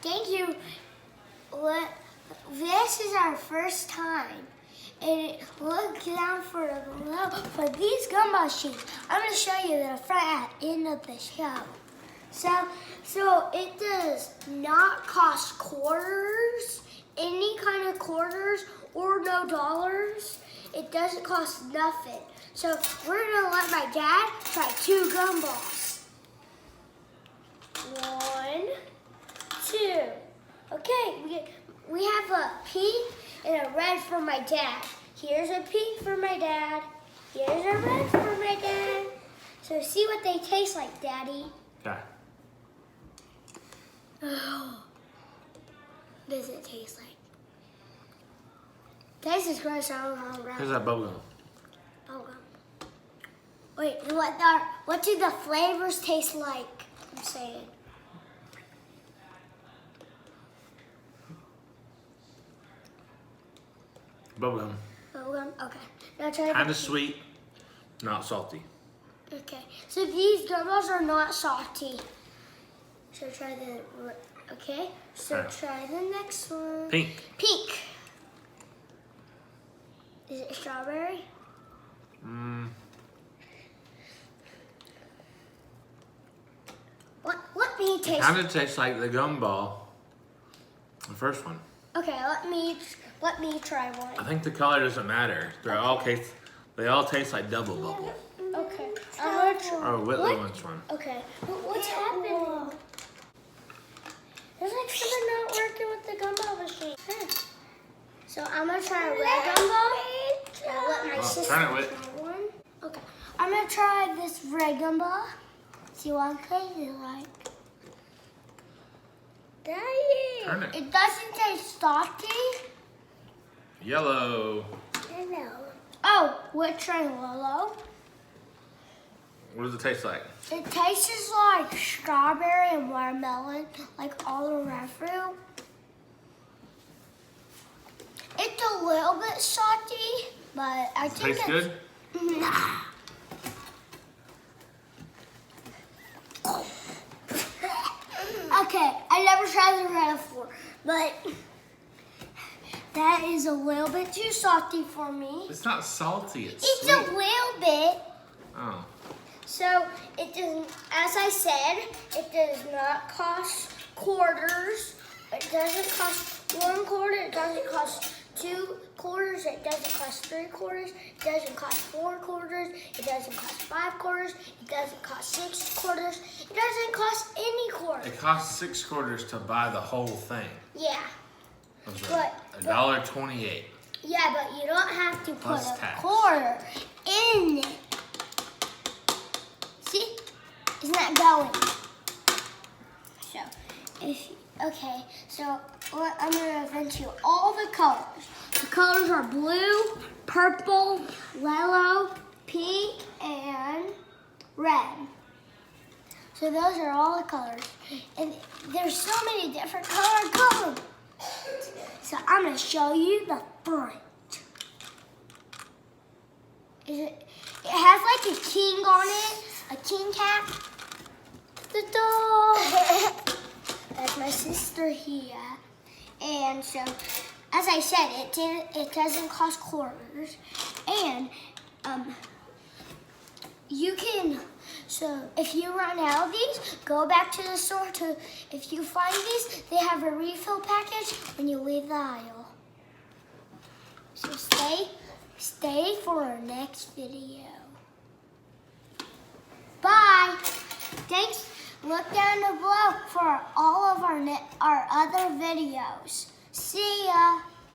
Thank you. This is our first time. And look down for these gumball sheets. I'm going to show you the front at the end of the show. So it does not cost quarters, any kind of quarters, or no dollars. It doesn't cost nothing. So we're gonna let my dad try 2 gumballs. 1, 2. Okay, we have a pink and a red for my dad. Here's a pink for my dad. Here's a red for my dad. So see what they taste like, Daddy. Yeah. Oh, does it taste like? This is gross. I don't know. Here's that bubblegum. Bubblegum. Wait, what do the flavors taste like? I'm saying. Bubblegum. Bubblegum. Okay. Now try. Kind of sweet, not salty. Okay. So these gumballs are not salty. So try the. Okay. So try the next one. Pink. Pink. Is it strawberry? Let me taste. It kind of tastes like the gumball, the first one. Okay, let me try one. I think the color doesn't matter. They all taste like double bubble. Okay, I'm gonna try. Or Whitley wants one. Okay, what's happening? There's like something not working with the gumball machine. So I'm gonna try a red gumball. I'll let my sister turn it, try one. Okay, I'm gonna try this red gumball. See what it tastes like. Turn it. It doesn't taste salty. Yellow. Hello. Oh, we're trying yellow. What does it taste like? It tastes like strawberry and watermelon, like all around fruit. It's a little bit salty, but I think Tastes good? Nah. Okay, I never tried the red before, but that is a little bit too salty for me. It's not salty, it's It's sweet. a little bit. Oh. So it doesn't, as I said, it does not cost quarters. It doesn't cost 1 quarter. It doesn't cost 2 quarters. It doesn't cost 3 quarters. It doesn't cost 4 quarters. It doesn't cost 5 quarters. It doesn't cost 6 quarters. It doesn't cost any quarters. It costs 6 quarters to buy the whole thing. Yeah. It was But- $1.28. Yeah, but you don't have to put Plus a tax. quarter in it. See? It's not going. So I'm gonna invent you all the colors. The colors are blue, purple, yellow, pink, and red. So those are all the colors. And there's so many different colors. So I'm gonna show you the front. It has like a king on it, a king cap. The dog. That's my sister here. And so, as I said, it doesn't cost quarters. And you can, so if you run out of these, go back to the store if you find these, they have a refill package when you leave the aisle. So stay for our next video. Bye. Thanks. Look down below for all of our other videos. See ya.